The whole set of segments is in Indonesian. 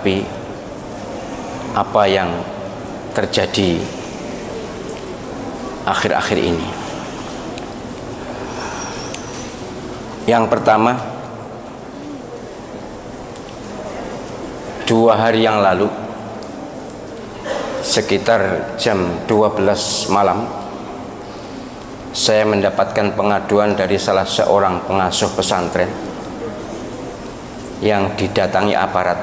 menanggapi apa yang terjadi akhir-akhir ini. Yang pertama, 2 hari yang lalu sekitar jam 12 malam saya mendapatkan pengaduan dari salah seorang pengasuh pesantren yang didatangi aparat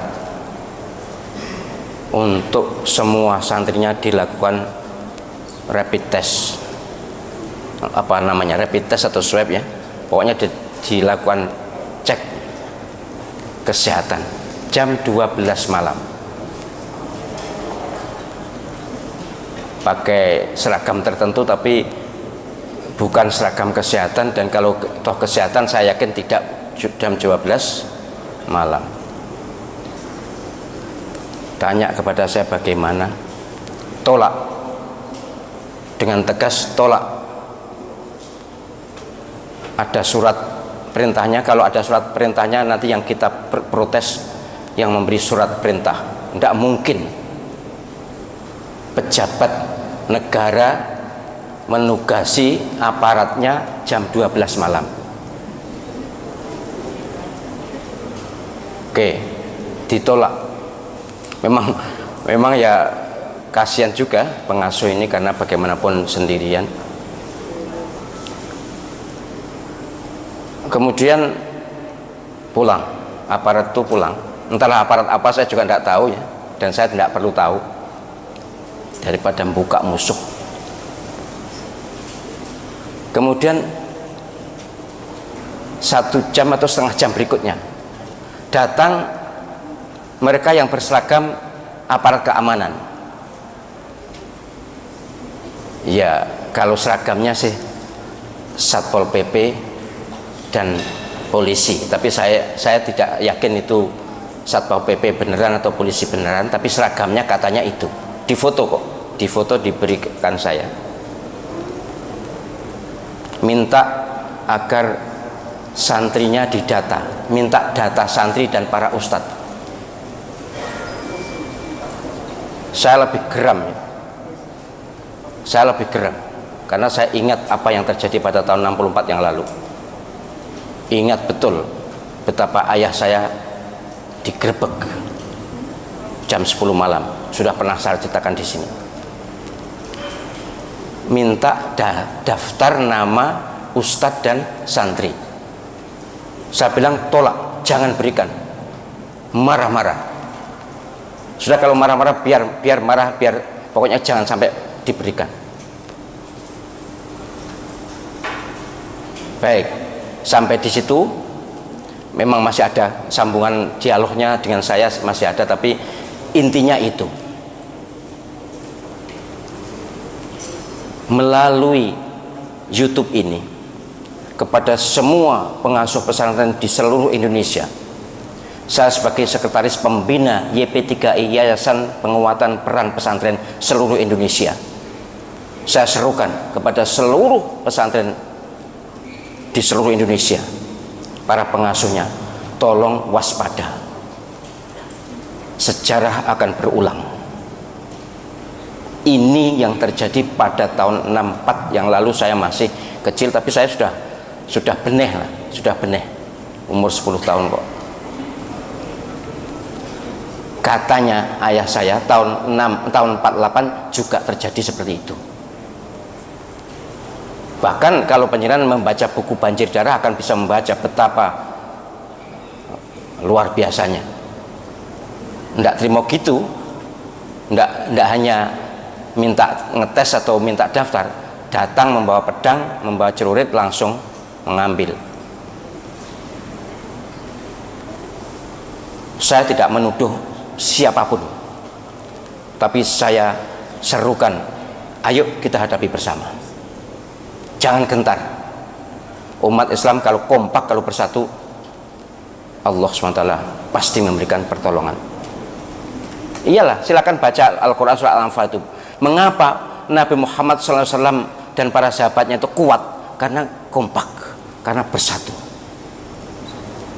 untuk semua santrinya dilakukan rapid test, rapid test atau swab ya, pokoknya dilakukan cek kesehatan jam 12 malam pakai seragam tertentu, tapi bukan seragam kesehatan, dan kalau toh kesehatan saya yakin tidak jam 12 malam. Tanya kepada saya bagaimana, tolak dengan tegas, tolak. Ada surat perintahnya, kalau ada surat perintahnya nanti yang kita protes yang memberi surat perintah. Tidak mungkin pejabat negara menugasi aparatnya jam 12 malam. Oke, ditolak. Memang ya kasihan juga pengasuh ini, karena bagaimanapun sendirian. Kemudian pulang, aparat itu pulang. Entahlah aparat apa, saya juga tidak tahu ya, dan saya tidak perlu tahu daripada membuka musuh. Kemudian 1 jam atau setengah jam berikutnya datang mereka yang berseragam aparat keamanan. Ya, kalau seragamnya sih Satpol PP dan polisi, tapi saya tidak yakin itu Satpol PP beneran atau polisi beneran, tapi seragamnya katanya itu. Difoto kok, difoto diberikan saya. Minta agar santrinya didata, minta data santri dan para ustadz. Saya lebih geram ya. Saya lebih geram karena saya ingat apa yang terjadi pada tahun 64 yang lalu. Ingat betul betapa ayah saya digerebek jam 10 malam. Sudah pernah saya ceritakan di sini. Minta daftar nama ustadz dan santri. Saya bilang tolak, jangan berikan. Marah-marah. Sudah, kalau marah-marah biar marah, biar pokoknya jangan sampai diberikan. Baik, sampai di situ memang masih ada sambungan dialognya dengan saya, masih ada, tapi intinya itu. Melalui YouTube ini kepada semua pengasuh pesantren di seluruh Indonesia, saya sebagai sekretaris pembina YP3I, Yayasan Penguatan Peran Pesantren seluruh Indonesia, saya serukan kepada seluruh pesantren di seluruh Indonesia, para pengasuhnya, tolong waspada, sejarah akan berulang. Ini yang terjadi pada tahun 64 yang lalu. Saya masih kecil, tapi saya sudah beneh lah, sudah beneh, umur 10 tahun kok. Katanya ayah saya tahun 48 juga terjadi seperti itu. Bahkan kalau penjenengan membaca buku Banjir Darah akan bisa membaca betapa luar biasanya. Nggak terima gitu, nggak hanya minta ngetes atau minta daftar, datang membawa pedang, membawa celurit, langsung mengambil. Saya tidak menuduh siapapun, tapi saya serukan, ayo kita hadapi bersama, jangan gentar. Umat Islam kalau kompak, kalau bersatu, Allah SWT pasti memberikan pertolongan. Iyalah, silakan baca Al-Quran surah Al-Anfal itu. Mengapa Nabi Muhammad SAW dan para sahabatnya itu kuat? Karena kompak, karena bersatu.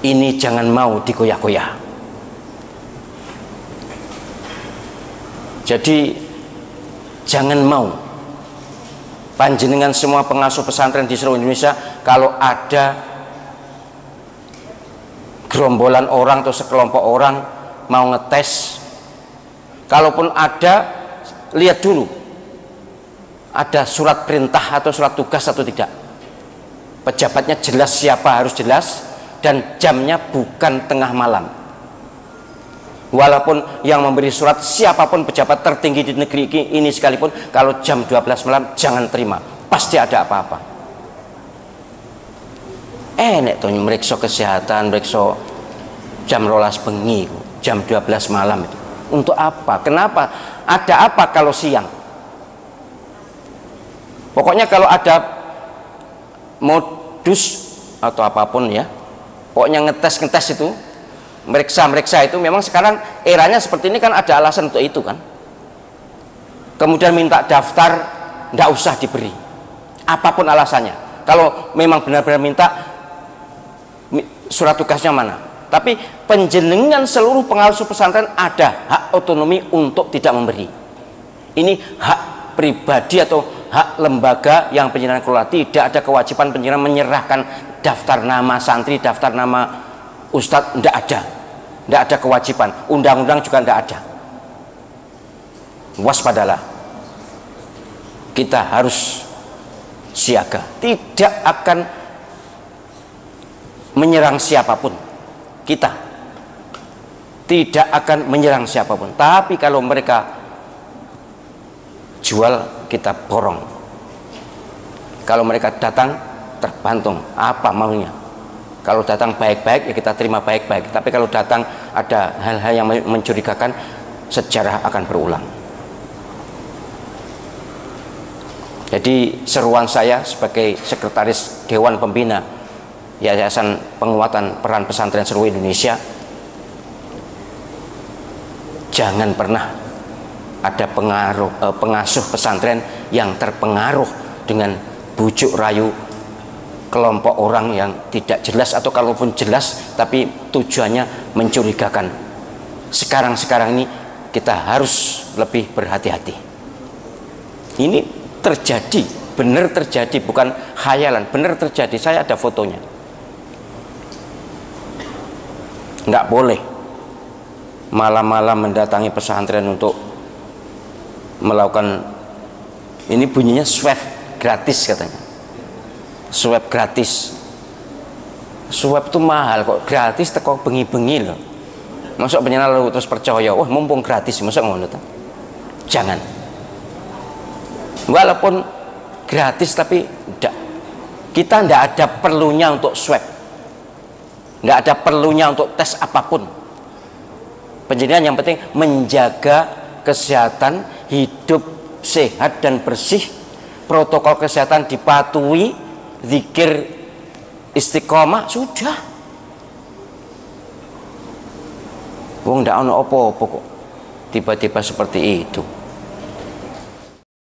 Ini jangan mau digoyah-goyah. Jadi jangan mau panjenengan semua pengasuh pesantren di seluruh Indonesia, kalau ada gerombolan orang atau sekelompok orang mau ngetes, kalaupun ada, lihat dulu ada surat perintah atau surat tugas atau tidak, pejabatnya jelas siapa, harus jelas, dan jamnya bukan tengah malam. Walaupun yang memberi surat siapapun pejabat tertinggi di negeri ini sekalipun, kalau jam 12 malam jangan terima, pasti ada apa-apa. Nek tuh meriksa kesehatan, meriksa jam 12 bengi, jam 12 malam itu untuk apa? Kenapa? Ada apa kalau siang? Pokoknya kalau ada modus atau apapun ya, pokoknya ngetes itu, meriksa itu, memang sekarang eranya seperti ini kan, ada alasan untuk itu kan. Kemudian minta daftar, nggak usah diberi apapun alasannya. Kalau memang benar-benar minta, surat tugasnya mana. Tapi penjenengan seluruh pengasuh pesantren ada hak otonomi untuk tidak memberi. Ini hak pribadi atau hak lembaga yang penjenengan kelola. Tidak ada kewajiban penjenengan menyerahkan daftar nama santri, daftar nama ustadz, tidak ada. Tidak ada kewajiban, undang-undang juga tidak ada. Waspadalah, kita harus siaga, tidak akan menyerang siapapun. Kita tidak akan menyerang siapapun, tapi kalau mereka jual, kita borong. Kalau mereka datang, tergantung apa maunya. Kalau datang baik-baik, ya kita terima baik-baik. Tapi kalau datang ada hal-hal yang mencurigakan, sejarah akan berulang. Jadi seruan saya sebagai sekretaris Dewan Pembina Yayasan Penguatan Peran Pesantren Seluruh Indonesia, jangan pernah ada pengasuh pesantren yang terpengaruh dengan bujuk rayu kelompok orang yang tidak jelas, atau kalaupun jelas tapi tujuannya mencurigakan. Sekarang ini kita harus lebih berhati-hati. Ini terjadi, benar terjadi, bukan khayalan, benar terjadi. Saya ada fotonya. Nggak boleh malam-malam mendatangi pesantren untuk melakukan, ini bunyinya swab gratis katanya. Swab gratis. Swab itu mahal kok, gratis teko bengi-bengi loh. Masuk penyenal lu terus percaya, wah mumpung gratis, masuk ngono tuh. Jangan. Walaupun gratis tapi enggak. Kita enggak ada perlunya untuk swab. Enggak ada perlunya untuk tes apapun. Penjenengan yang penting menjaga kesehatan, hidup sehat dan bersih, protokol kesehatan dipatuhi, zikir istiqomah, sudah. Wong ndak ono apa-apa kok tiba-tiba seperti itu.